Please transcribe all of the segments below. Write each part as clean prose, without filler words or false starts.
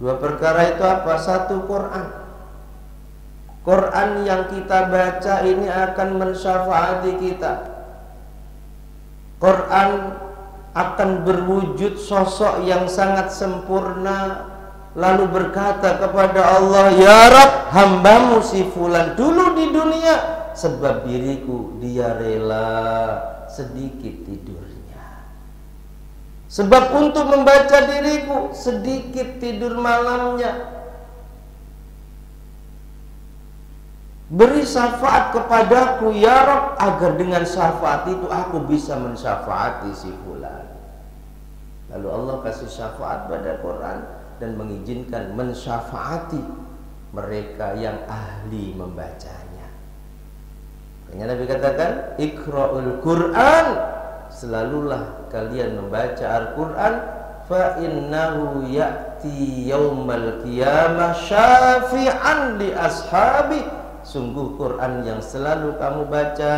Dua perkara itu apa? Satu, Quran. Quran yang kita baca ini akan mensyafaati kita. Quran akan berwujud sosok yang sangat sempurna, lalu berkata kepada Allah, "Ya Rabb, hambamu si fulan dulu di dunia, sebab diriku dia rela sedikit tidurnya, sebab untuk membaca diriku sedikit tidur malamnya. Beri syafaat kepadaku ya Rabb, agar dengan syafaat itu aku bisa mensyafaati si fulan." Lalu Allah kasih syafaat pada Quran dan mengizinkan mensyafaati mereka yang ahli membacanya. Makanya Nabi katakan, "Iqra'ul Qur'an", selalulah kalian membaca Al-Quran, "fa innahu ya'ti yaumal qiyamah syafi'an li ashabi", sungguh Quran yang selalu kamu baca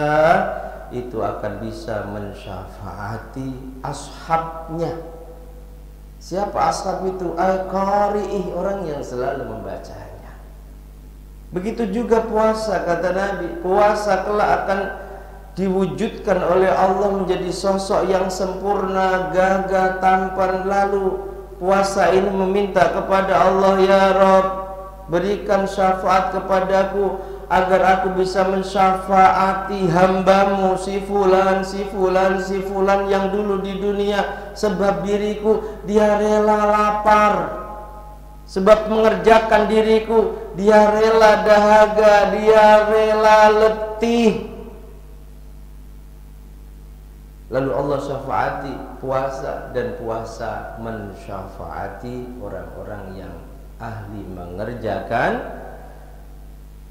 itu akan bisa mensyafaati ashabnya. Siapa ashab itu? Al-qari'ih, orang yang selalu membacanya. Begitu juga puasa, kata Nabi, puasa kelak akan diwujudkan oleh Allah menjadi sosok yang sempurna, gagah, tampan. Lalu puasa ini meminta kepada Allah, "Ya Rabb, berikan syafaat kepadaku agar aku bisa mensyafaati hambamu si fulan, si fulan, si fulan yang dulu di dunia, sebab diriku dia rela lapar, sebab mengerjakan diriku dia rela dahaga, dia rela letih." Lalu Allah syafaati puasa, dan puasa mensyafaati orang-orang yang ahli mengerjakan.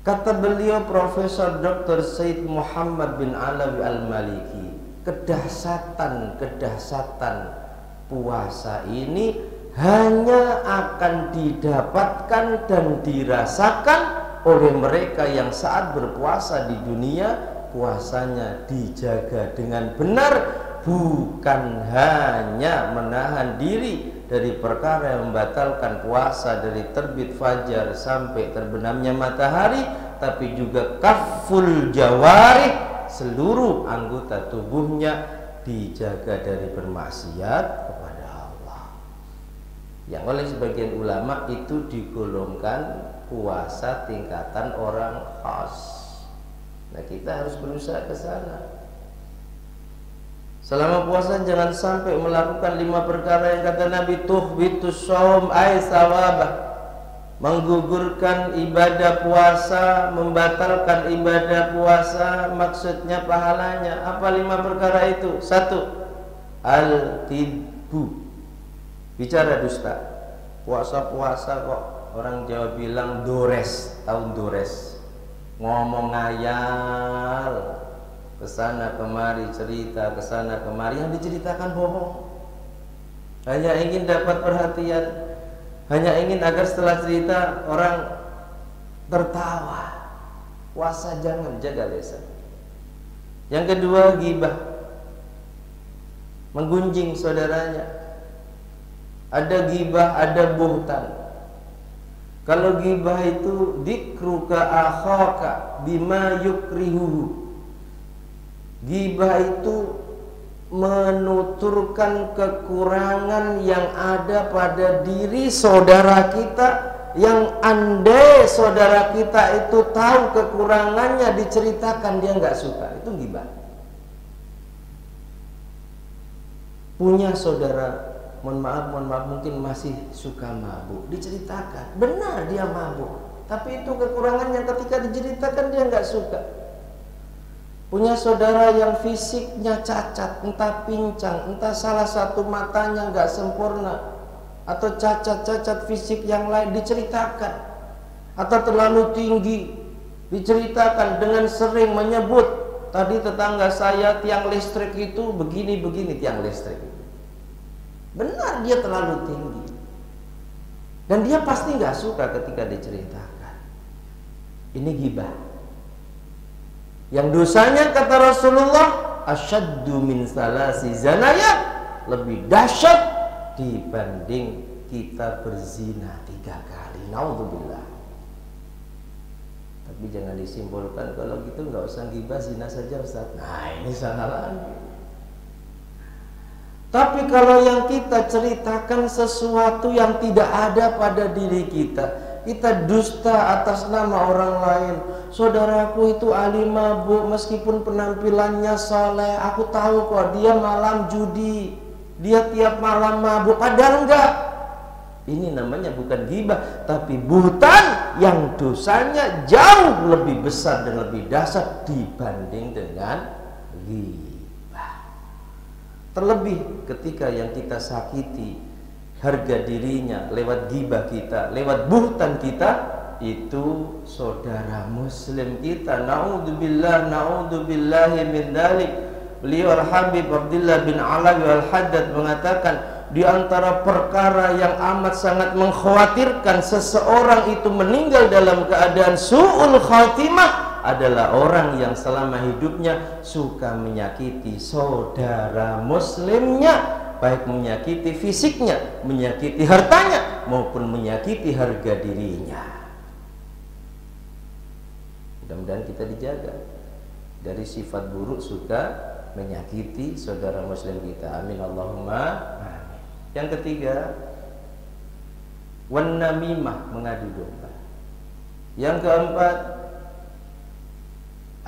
Kata beliau Profesor Dr. Said Muhammad bin Alawi Al-Maliki, kedahsyatan puasa ini hanya akan didapatkan dan dirasakan oleh mereka yang saat berpuasa di dunia, puasanya dijaga dengan benar, bukan hanya menahan diri dari perkara yang membatalkan puasa dari terbit fajar sampai terbenamnya matahari, tapi juga kaful jawarih, seluruh anggota tubuhnya dijaga dari bermaksiat kepada Allah. Yang oleh sebagian ulama itu digolongkan puasa tingkatan orang khas. Nah, kita harus berusaha ke sana. Selama puasa jangan sampai melakukan 5 perkara yang kata Nabi, tuhbitus shaum ay sawabah, menggugurkan ibadah puasa, membatalkan ibadah puasa, maksudnya pahalanya. Apa 5 perkara itu? 1, al-kidbu, bicara dusta. Puasa-puasa kok orang Jawa bilang dores, tahu dores, ngomong ngayal, kesana kemari cerita, kesana kemari, yang diceritakan bohong. Hanya ingin dapat perhatian, hanya ingin agar setelah cerita orang tertawa. Puasa jangan, jaga lisan. Yang kedua, ghibah, menggunjing saudaranya. Ada ghibah, ada buhtan. Kalau ghibah itu dikruka akhaka bima yukrihuhu. Ghibah itu menuturkan kekurangan yang ada pada diri saudara kita, yang andai saudara kita itu tahu kekurangannya diceritakan dia nggak suka. Itu ghibah. Punya saudara, mohon maaf mungkin masih suka mabuk, diceritakan, benar dia mabuk, tapi itu kekurangannya ketika diceritakan dia nggak suka. Punya saudara yang fisiknya cacat, entah pincang, entah salah satu matanya nggak sempurna, atau cacat-cacat fisik yang lain diceritakan, atau terlalu tinggi diceritakan dengan sering menyebut, tadi tetangga saya tiang listrik itu begini-begini tiang listrik itu. Benar dia terlalu tinggi, dan dia pasti nggak suka ketika diceritakan. Ini ghibah. Yang dosanya kata Rasulullah, asyaddu min salasi zanayat, lebih dahsyat dibanding kita berzina 3 kali. Naudzubillah. Tapi jangan disimpulkan kalau gitu nggak usah ghibah, zina saja Ustaz. Nah ini salah lagi. Tapi kalau yang kita ceritakan sesuatu yang tidak ada pada diri kita, kita dusta atas nama orang lain. Saudaraku itu ahli mabuk, meskipun penampilannya soleh, aku tahu kok dia malam judi, dia tiap malam mabuk, padahal enggak. Ini namanya bukan ghibah, tapi buhtan yang dosanya jauh lebih besar dan lebih dahsyat dibanding dengan ghibah. Terlebih ketika yang kita sakiti harga dirinya lewat ghibah kita, lewat buhtan kita, itu saudara muslim kita. Naudzubillah, naudzubillahi min dzalik. Beliau Al-Habib Abdullah bin Alawi Al-Haddad mengatakan, di antara perkara yang amat sangat mengkhawatirkan seseorang itu meninggal dalam keadaan su'ul khatimah adalah orang yang selama hidupnya suka menyakiti saudara muslimnya, baik menyakiti fisiknya, menyakiti hartanya, maupun menyakiti harga dirinya. Mudah-mudahan kita dijaga dari sifat buruk suka menyakiti saudara muslim kita. Amin Allahumma amin. Yang ketiga, wan namimah, mengadu domba. Yang keempat,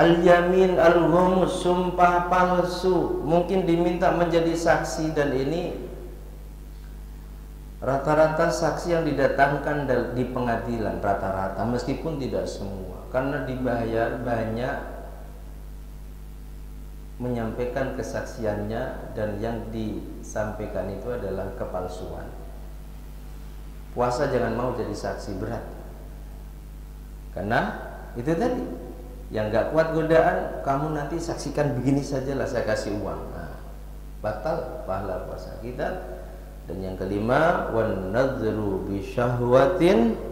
al-yamin al-ghamus, sumpah palsu. Mungkin diminta menjadi saksi, dan ini rata-rata saksi yang didatangkan di pengadilan, rata-rata, meskipun tidak semua, karena dibayar banyak menyampaikan kesaksiannya, dan yang disampaikan itu adalah kepalsuan. Puasa jangan mau jadi saksi, berat. Karena itu tadi, yang gak kuat godaan, kamu nanti saksikan begini sajalah, saya kasih uang. Nah, batal pahala puasa kita. Dan yang kelima, wan nadhru bi syahwatin,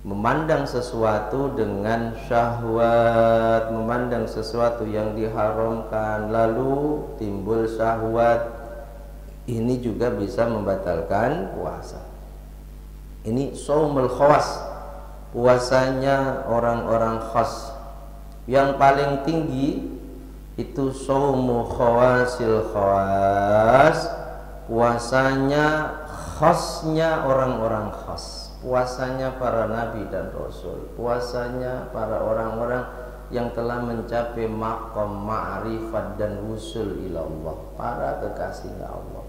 memandang sesuatu dengan syahwat, memandang sesuatu yang diharamkan lalu timbul syahwat. Ini juga bisa membatalkan puasa. Ini shaumul khawas, puasanya orang-orang khas. Yang paling tinggi itu shaumu khawasil khawas, puasanya khasnya orang-orang khas, puasanya para nabi dan rasul, puasanya para orang-orang yang telah mencapai maqam ma'rifat dan wusul ila Allah, para kekasihnya Allah.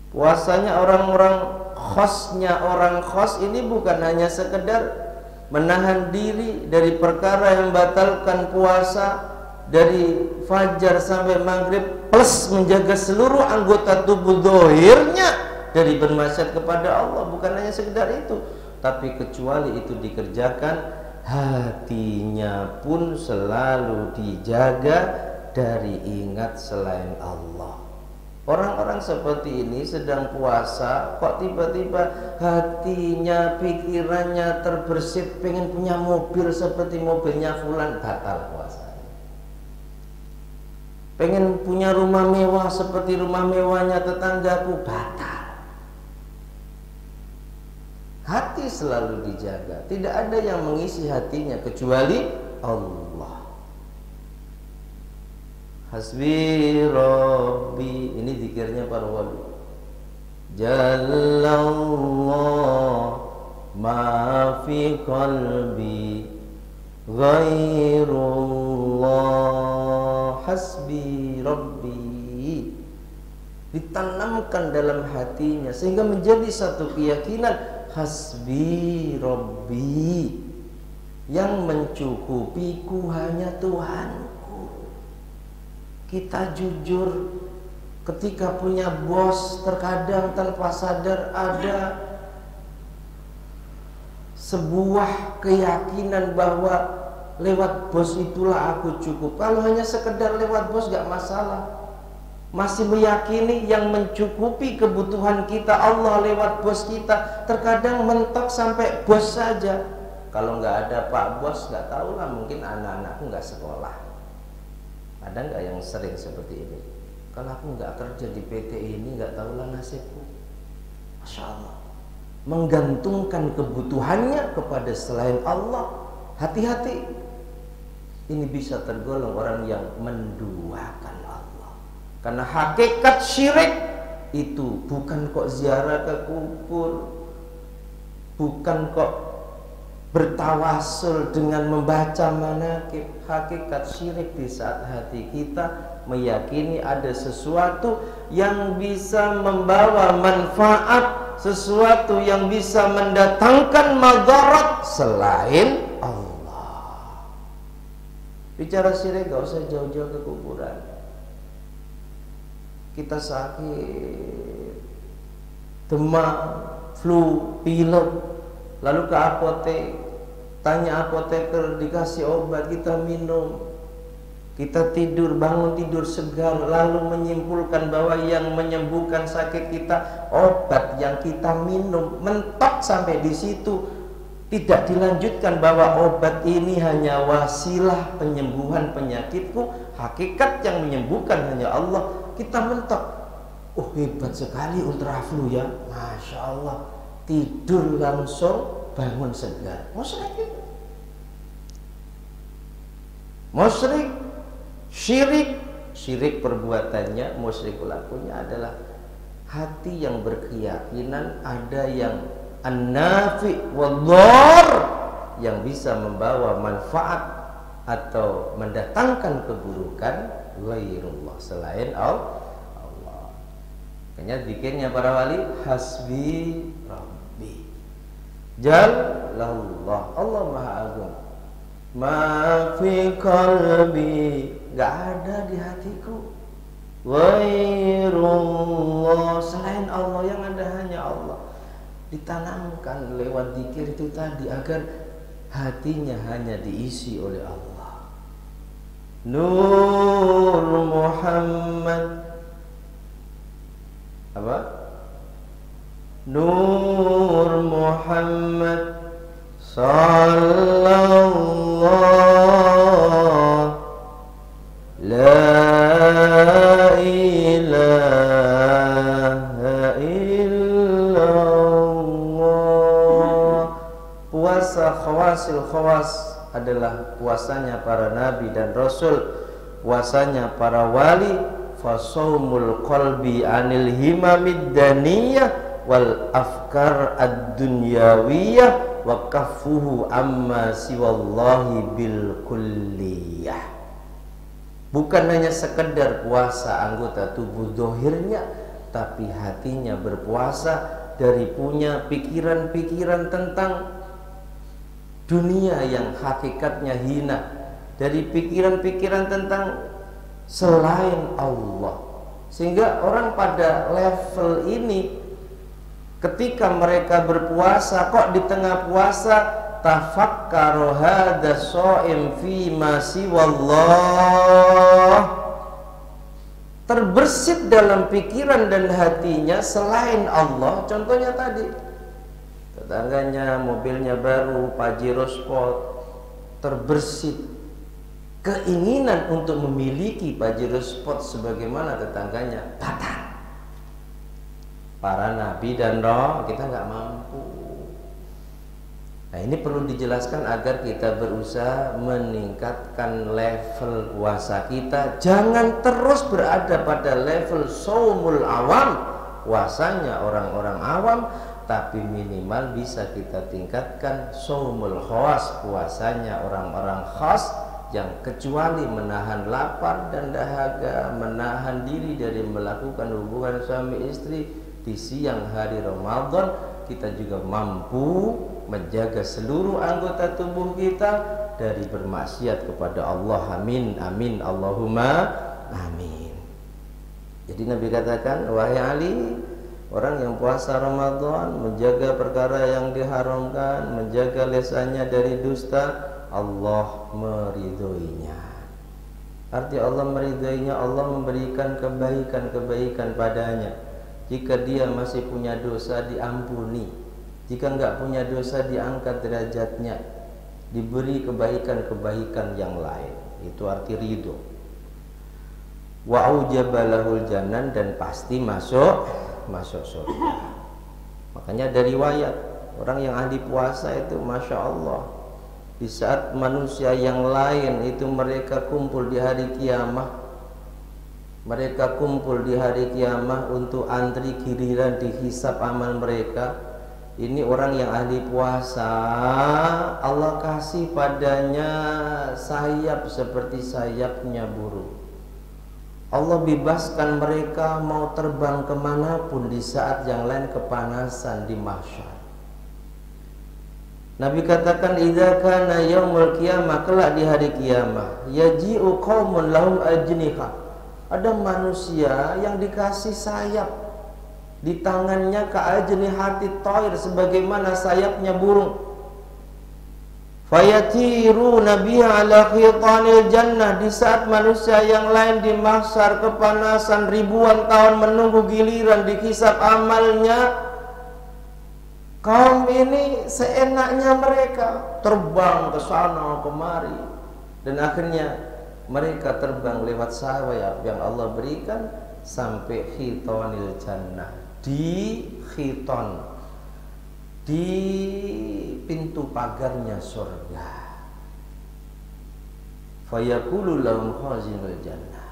Puasanya orang-orang khasnya orang khas ini bukan hanya sekedar menahan diri dari perkara yang membatalkan puasa dari fajar sampai maghrib, plus menjaga seluruh anggota tubuh zahirnya dari bermaksiat kepada Allah. Bukan hanya sekedar itu, tapi kecuali itu dikerjakan, hatinya pun selalu dijaga dari ingat selain Allah. Orang-orang seperti ini sedang puasa, kok tiba-tiba hatinya, pikirannya terbersit, pengen punya mobil seperti mobilnya fulan, batal puasa. Pengen punya rumah mewah seperti rumah mewahnya tetanggaku, batal. Hati selalu dijaga, tidak ada yang mengisi hatinya kecuali Allah. Hasbi Rabbi, ini zikirnya para wali. Jallallah ma fi qalbi ghairullah, hasbi Rabbi, ditanamkan dalam hatinya sehingga menjadi satu keyakinan, hasbi Rabbi, yang mencukupiku hanya Tuhanku. Kita jujur, ketika punya bos, terkadang tanpa sadar ada sebuah keyakinan bahwa lewat bos itulah aku cukup. Kalau hanya sekedar lewat bos gak masalah. Masih meyakini yang mencukupi kebutuhan kita Allah lewat bos kita. Terkadang mentok sampai bos saja. Kalau nggak ada Pak Bos, nggak tahu lah, mungkin anak-anakku nggak sekolah. Ada nggak yang sering seperti ini? Kalau aku nggak kerja di PT ini, nggak tahulah nasibku. Masya menggantungkan kebutuhannya kepada selain Allah. Hati-hati, ini bisa tergolong orang yang menduakan Allah. Karena hakikat syirik itu bukan kok ziarah ke kubur, bukan kok bertawasul dengan membaca manaqib. Hakikat syirik di saat hati kita meyakini ada sesuatu yang bisa membawa manfaat, sesuatu yang bisa mendatangkan madarat selain Allah. Bicara syirik gak usah jauh-jauh ke kuburan. Kita sakit, demam, flu, pilek, lalu ke apotek, tanya apoteker, dikasih obat, kita minum, kita tidur, bangun tidur segar, lalu menyimpulkan bahwa yang menyembuhkan sakit kita obat yang kita minum, mentok sampai di situ, tidak dilanjutkan bahwa obat ini hanya wasilah penyembuhan penyakitku, hakikat yang menyembuhkan hanya Allah. Kita mentok, oh hebat sekali ultra flu ya, Masya Allah, tidur langsung bangun segar. Musyrik itu, musyrik, syirik perbuatannya, musyrik pelakunya adalah hati yang berkeyakinan ada yang an-nafi wad-dhar, yang bisa membawa manfaat atau mendatangkan keburukan, ghairullah, selain Allah. Makanya zikirnya para wali, hasbi rabbi jallallah, Allah maha agung, ma fi qalbi, gak ada di hatiku, ghairullah, selain Allah, yang ada hanya Allah. Ditanamkan lewat zikir itu tadi agar hatinya hanya diisi oleh Allah. Nur Muhammad, apa? Nur Muhammad sallallahu la ilaha illallah. Puasa khawasil khawas adalah puasanya para nabi dan rasul, puasanya para wali. Fasaumul qalbi anil himamid daniyah wal afkar ad-dunyawiyah wa kaffuhu amma siwallahi bil kulliyah. Bukan hanya sekedar puasa anggota tubuh dohirnya, tapi hatinya berpuasa dari punya pikiran-pikiran tentang dunia yang hakikatnya hina, dari pikiran-pikiran tentang selain Allah. Sehingga orang pada level ini, ketika mereka berpuasa, kok di tengah puasa tafakkaru hadza shaim fi ma siwallah, terbersit dalam pikiran dan hatinya selain Allah. Contohnya tadi, tetangganya mobilnya baru Pajero Sport, terbersit keinginan untuk memiliki Pajero Sport sebagaimana tetangganya. Batal. Para nabi dan roh kita nggak mampu. Nah, ini perlu dijelaskan agar kita berusaha meningkatkan level puasa kita. Jangan terus berada pada level shaumul awam, puasanya orang-orang awam, tapi minimal bisa kita tingkatkan shaumul khawas, puasanya orang-orang khas, yang kecuali menahan lapar dan dahaga, menahan diri dari melakukan hubungan suami istri di siang hari Ramadan, kita juga mampu menjaga seluruh anggota tubuh kita dari bermaksiat kepada Allah. Amin, amin, Allahumma amin. Jadi Nabi katakan, wahai Ali, orang yang puasa Ramadan, menjaga perkara yang diharamkan, menjaga lisannya dari dusta, Allah meridhoinya. Arti Allah meridhoinya, Allah memberikan kebaikan-kebaikan padanya. Jika dia masih punya dosa, diampuni. Jika enggak punya dosa, diangkat derajatnya, diberi kebaikan-kebaikan yang lain. Itu arti ridho. Wa aujabalahul janan, dan pasti masuk surga. Maka Hanya dari riwayat orang yang ahli puasa itu Masya Allah, di saat manusia yang lain itu mereka kumpul di hari kiamah, mereka kumpul di hari kiamah untuk antri giliran dihisab amal mereka. Ini orang yang ahli puasa, Allah kasih padanya sayap seperti sayapnya burung. Allah bebaskan mereka mau terbang kemanapun di saat yang lain kepanasan di mahsyar. Nabi katakan idza kana yaumul qiyamah, kelak di hari kiamah, yaji'u qaumun lahum ajniha. Ada manusia yang dikasih sayap, di tangannya ka'ajnihati thair, sebagaimana sayapnya burung. Fayatiru nabiha ala khitanil jannah. Di saat manusia yang lain di mahsyar kepanasan ribuan tahun menunggu giliran dikisap amalnya, kaum ini seenaknya mereka terbang ke sana kemari, dan akhirnya mereka terbang lewat sayap yang Allah berikan sampai khitanil jannah, di khitan, di pintu pagarnya surga. Fayaqulu lahum khazinul jannah.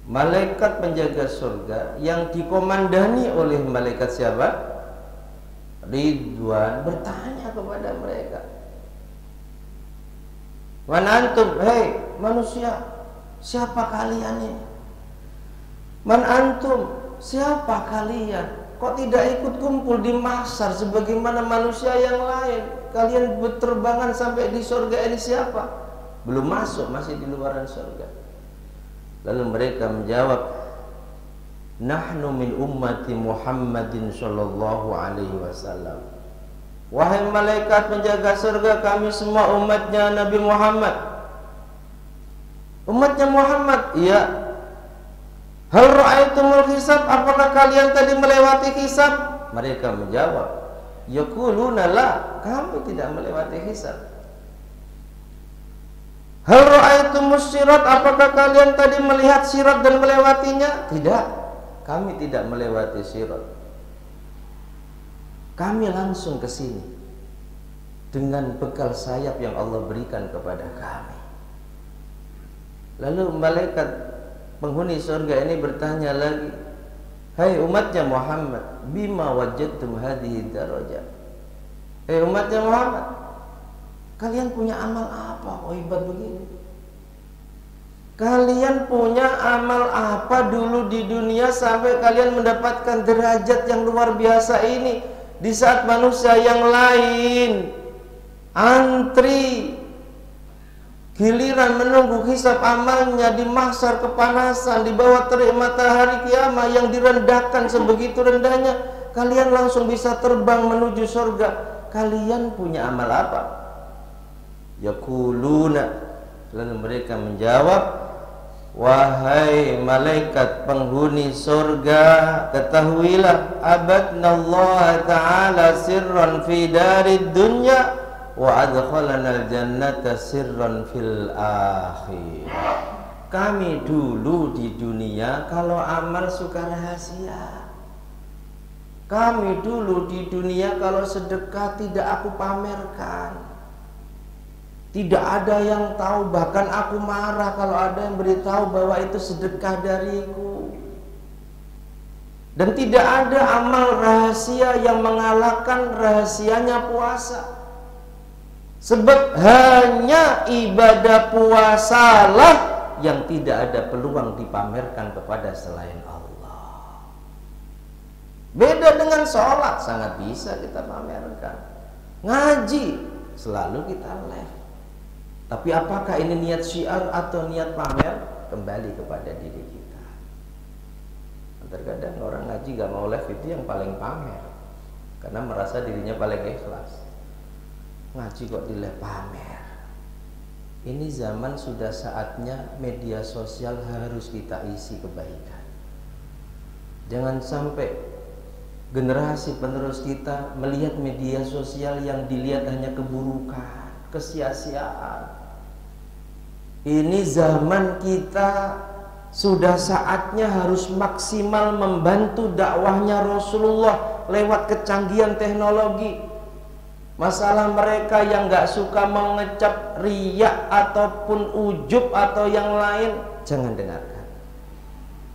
Malaikat penjaga surga yang dikomandani oleh malaikat siapa? Ridwan bertanya kepada mereka, "Man antum?" Hei manusia, siapa kalian ini? Man antum, siapa kalian? Kok tidak ikut kumpul di mahsyar sebagaimana manusia yang lain? Kalian berterbangan sampai di surga, ini siapa? Belum masuk, masih di luaran surga. Lalu mereka menjawab, nahnu min ummati Muhammadin sallallahu alaihi wasallam. Wahai malaikat penjaga surga, kami semua umatnya Nabi Muhammad. Umatnya Muhammad, iya. Hal ra'aitumul hisab, apakah kalian tadi melewati hisab? Mereka menjawab, yaquluna la, kami tidak melewati hisab. Hal ra'aitumus sirat, apakah kalian tadi melihat sirat dan melewatinya? Tidak, kami tidak melewati sirat. Kami langsung ke sini dengan bekal sayap yang Allah berikan kepada kami. Lalu malaikat penghuni surga ini bertanya lagi, hai umatnya Muhammad, bima wajadtum hadhihi darajat. Hai umatnya Muhammad, kalian punya amal apa kok hebat begini? Kalian punya amal apa dulu di dunia sampai kalian mendapatkan derajat yang luar biasa ini, di saat manusia yang lain antri giliran menunggu hisab amalnya di mahsyar kepanasan di bawah terik matahari kiamat yang direndahkan sebegitu rendahnya, kalian langsung bisa terbang menuju surga. Kalian punya amal apa? Yaquluna, lalu mereka menjawab, wahai malaikat penghuni surga, ketahuilah abadnallaha ta'ala sirran fi darid dunya wa adkhalana al-jannata sirran fil akhir. Kami dulu di dunia kalau amal suka rahasia. Kami dulu di dunia kalau sedekah tidak aku pamerkan. Tidak ada yang tahu, bahkan aku marah kalau ada yang beritahu bahwa itu sedekah dariku. Dan tidak ada amal rahasia yang mengalahkan rahasianya puasa. Sebab hanya ibadah puasalah yang tidak ada peluang dipamerkan kepada selain Allah. Beda dengan sholat, sangat bisa kita pamerkan. Ngaji, selalu kita live. Tapi apakah ini niat syiar atau niat pamer? Kembali kepada diri kita. Terkadang orang ngaji gak mau live itu yang paling pamer, karena merasa dirinya paling ikhlas. Ngaji kok dilihat pamer. Ini zaman sudah saatnya media sosial harus kita isi kebaikan. Jangan sampai generasi penerus kita melihat media sosial yang dilihat hanya keburukan, kesia-siaan. Ini zaman kita Sudah saatnya harus maksimal membantu dakwahnya Rasulullah lewat kecanggihan teknologi. Masalah mereka yang gak suka mengecap riya ataupun ujub atau yang lain, jangan dengarkan.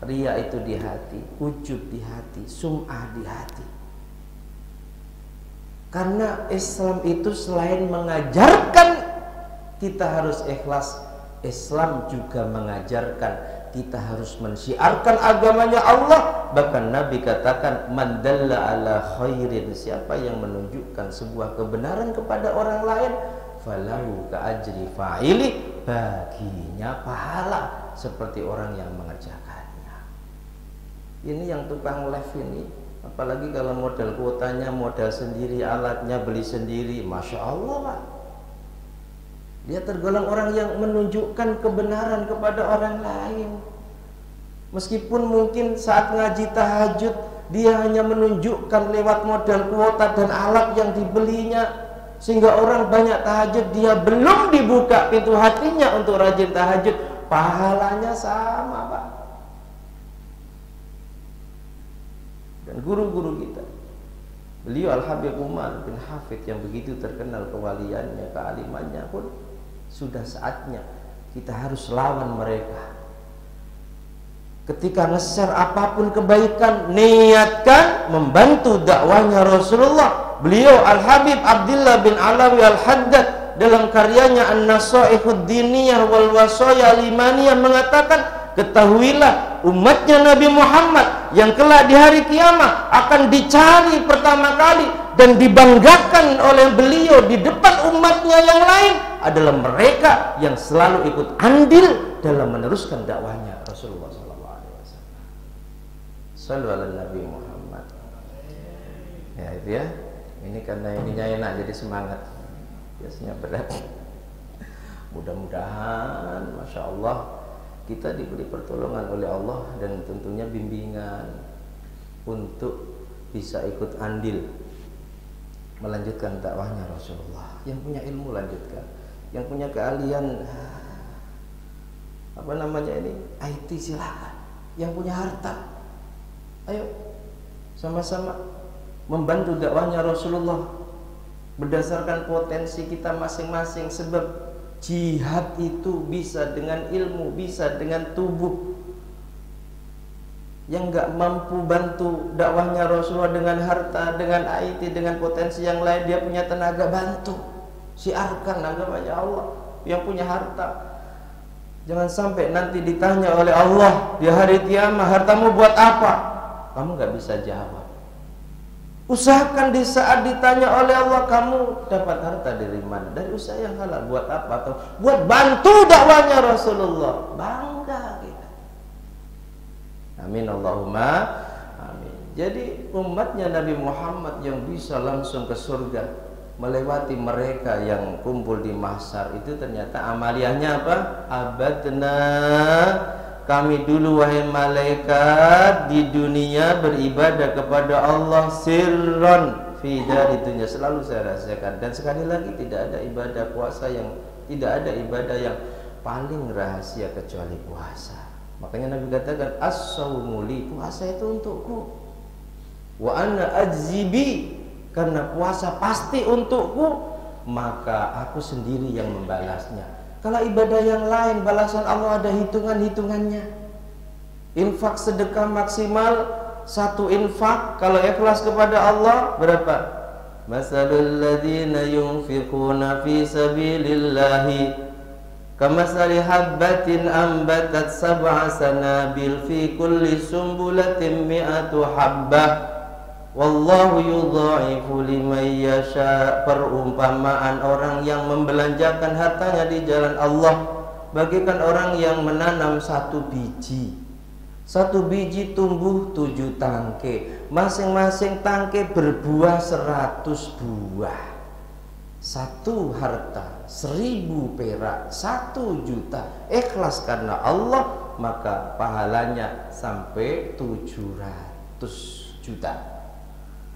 Riya itu di hati, ujub di hati, sum'ah di hati. Karena Islam itu selain mengajarkan kita harus ikhlas, Islam juga mengajarkan kita harus mensyiarkan agamanya Allah. Bahkan Nabi katakan, man dalla ala khairin, siapa yang menunjukkan sebuah kebenaran kepada orang lain, falahu ka ajri fa'ili, baginya pahala seperti orang yang mengerjakannya. Ini yang tukang live ini, apalagi kalau modal kuotanya modal sendiri, alatnya beli sendiri, Masya Allah Pak. Dia tergolong orang yang menunjukkan kebenaran kepada orang lain. Meskipun mungkin saat ngaji tahajud dia hanya menunjukkan lewat modal kuota dan alat yang dibelinya, sehingga orang banyak tahajud, dia belum dibuka pintu hatinya untuk rajin tahajud, pahalanya sama Pak. Dan guru-guru kita, beliau Al-Habib Umar bin Hafid yang begitu terkenal kewaliannya, kealimannya pun, sudah saatnya kita harus lawan mereka. Ketika nge-share apapun kebaikan, niatkan membantu dakwahnya Rasulullah. Beliau Al-Habib Abdullah bin Alawi Al-Haddad dalam karyanya An-Nasaihud Diniyah wal Wasaya Al-Imaniyah mengatakan, ketahuilah umatnya Nabi Muhammad yang kelak di hari kiamat akan dicari pertama kali dan dibanggakan oleh beliau di depan umatnya yang lain adalah mereka yang selalu ikut andil dalam meneruskan dakwahnya Rasulullah SAW. Sallu ala Nabi Muhammad. Ya itu ya. Ini karena ininya enak jadi semangat. Biasanya berat. Mudah-mudahan, Masya Allah, kita diberi pertolongan oleh Allah dan tentunya bimbingan untuk bisa ikut andil melanjutkan dakwahnya Rasulullah. Yang punya ilmu lanjutkan, yang punya keahlian apa namanya ini IT silakan, yang punya harta ayo sama-sama membantu dakwahnya Rasulullah berdasarkan potensi kita masing-masing. Sebab jihad itu bisa dengan ilmu, bisa dengan tubuh. Yang nggak mampu bantu dakwahnya Rasulullah dengan harta, dengan IT, dengan potensi yang lain, dia punya tenaga, bantu, siarkan agamanya Allah. Yang punya harta, jangan sampai nanti ditanya oleh Allah di hari kiamat, hartamu buat apa? Kamu nggak bisa jawab. Usahakan di saat ditanya oleh Allah, kamu dapat harta dari mana? Dari usaha yang halal. Buat apa? Atau buat bantu dakwahnya Rasulullah. Bangga kita. Amin Allahumma amin. Jadi umatnya Nabi Muhammad yang bisa langsung ke surga melewati mereka yang kumpul di mahsyar itu ternyata amaliyahnya apa? Abadna, kami dulu wahai malaikat di dunia beribadah kepada Allah sirron fi dari dunia, selalu saya rahasiakan. Dan sekali lagi, tidak ada ibadah puasa yang tidak ada ibadah yang paling rahasia kecuali puasa. Makanya Nabi katakan as-saumu li, puasa itu untukku, wa ana ajzibi, karena puasa pasti untukku, maka aku sendiri yang membalasnya. Kalau ibadah yang lain balasan Allah ada hitungan-hitungannya. Infak sedekah maksimal satu infak kalau ikhlas kepada Allah berapa? Masalul ladzina yunfiquna fi sabilillahi kamasali habbatin ambatat sab'a sanabil fi kulli sumbulatin mi'atu habbah wallahu yudha'ifu liman yasha. Perumpamaan orang yang membelanjakan hartanya di jalan Allah bagaikan orang yang menanam satu biji. Satu biji tumbuh 7 tangkai, masing-masing tangkai berbuah 100 buah. Satu harta 1000 perak, 1 juta, ikhlas karena Allah, maka pahalanya sampai 700 juta.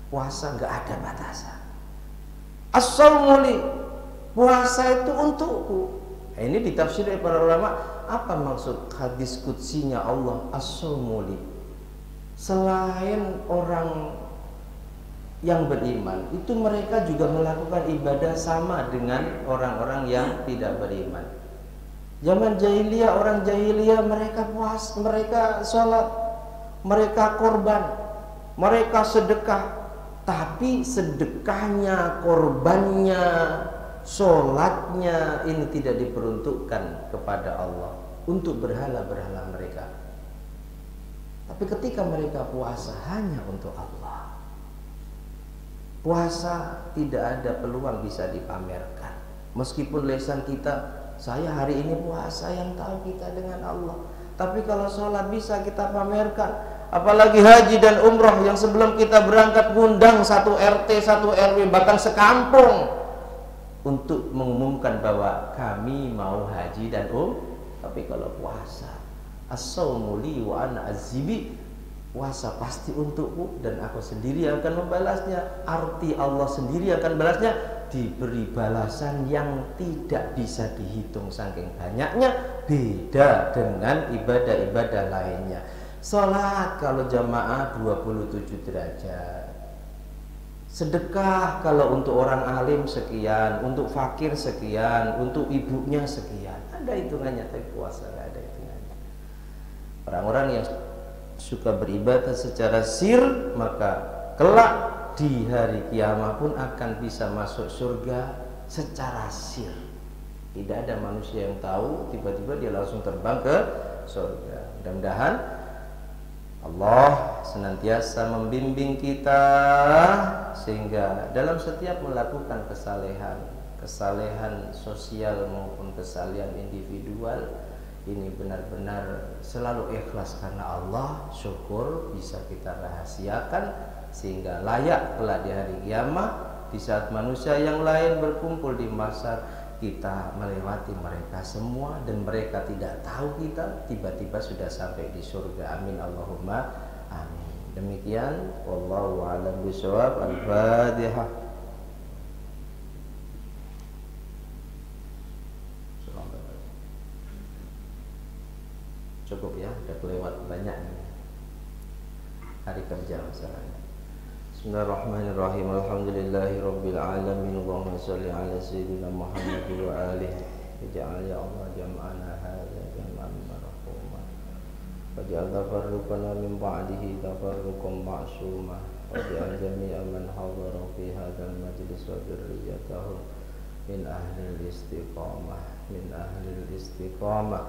Puasa nggak ada batasan. As-saumu li, puasa itu untukku. Ini ditafsir oleh para ulama, apa maksud hadis qudsinya Allah as-sawmu li? Selain orang yang beriman itu mereka juga melakukan ibadah sama dengan orang-orang yang tidak beriman. Zaman jahiliyah, orang jahiliyah mereka puas, mereka sholat, mereka korban, mereka sedekah. Tapi sedekahnya, korbannya, sholatnya ini tidak diperuntukkan kepada Allah untuk berhala-berhala mereka. Tapi ketika mereka puasa hanya untuk Allah, puasa tidak ada peluang bisa dipamerkan. Meskipun lisan kita, saya hari ini puasa, yang tahu kita dengan Allah. Tapi kalau sholat bisa kita pamerkan. Apalagi haji dan umroh yang sebelum kita berangkat ngundang satu RT, satu RW, bahkan sekampung untuk mengumumkan bahwa kami mau haji dan Tapi kalau puasa, as-sawmu li wa ana azzibi, puasa pasti untukku dan aku sendiri akan membalasnya. Arti Allah sendiri akan balasnya, diberi balasan yang tidak bisa dihitung saking banyaknya, beda dengan ibadah-ibadah lainnya. Salat kalau jamaah 27 derajat. Sedekah kalau untuk orang alim sekian, untuk fakir sekian, untuk ibunya sekian. Ada hitungannya, tapi puasa nggak ada hitungannya. Orang-orang yang suka beribadah secara sir, maka kelak di hari kiamat pun akan bisa masuk surga secara sir. Tidak ada manusia yang tahu, tiba-tiba dia langsung terbang ke surga. Mudah-mudahan Allah senantiasa membimbing kita sehingga dalam setiap melakukan kesalehan sosial maupun kesalehan individual ini benar-benar selalu ikhlas karena Allah, syukur bisa kita rahasiakan sehingga layak kelak di hari kiamat di saat manusia yang lain berkumpul di mahsyar kita melewati mereka semua dan mereka tidak tahu kita tiba-tiba sudah sampai di surga. Amin Allahumma amin. Demikian wallahu a'lam bishawab. Al-Fatihah. Cukup ya, udah kelewat banyak hari kerja masalahnya. Bismillahirrahmanirrahim. Alhamdulillahi rabbil alamin. Allahumma shalli ala sayyidina Muhammad wa alihi. Ij'al ya Allah jam'ana hadza jam'an marhuma. Waj'al tafarruqana min ba'dihi tafarruqan ma'suma. Waj'al jami'a man hadara fi hadzal majlis wa dzurriyyatahu min ahlil istiqamah, min ahlil istiqamah,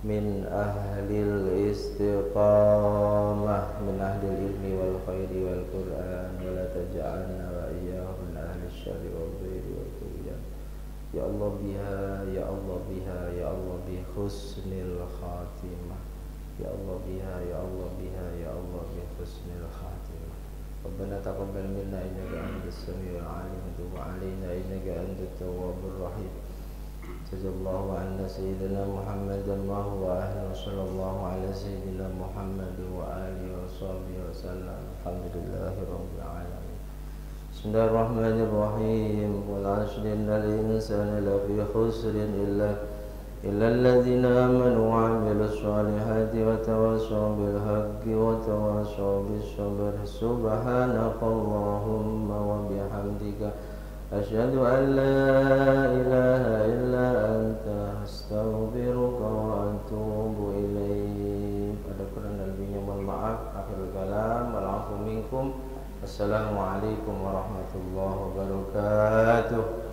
min ahlil istiqamah, min ahlil ilmi wal khairi wal Qur'an, wa la taj'alna wa iyyahum min ahlil syarri wal dhiri wal tughyan. Ya Allah biha, ya Allah biha, ya Allah bi husnil khatimah. Ya Allah biha, ya Allah biha, ya Allah bi husnil khatimah. Rabbana taqabbal minna innaka antas samiul alim wa tub 'alaina innaka antat tawwabur rahim. Jazakallahu anna sayyidina Muhammadan wa huwa ahlu sallallahu ala sayyidina Muhammad wa alihi wa sahbihi wa sallam. Alhamdulillahi rabbil alamin. Bismillahirrahmanirrahim. Wal 'ashri innal insana lafi khusrin illa alladhina amanu wa 'amilus solihati wa tawassaw bil haqqi wa tawassaw bis sabr. Subhanakallahumma wa bihamdika asyhadu an la ilaha illa anta astaghfiruka wa atubu ilaik. Ada kurang dan lebihnya mohon maaf. Akhirul kalam, wal 'afwu minkum. Assalamualaikum warahmatullahi wabarakatuh.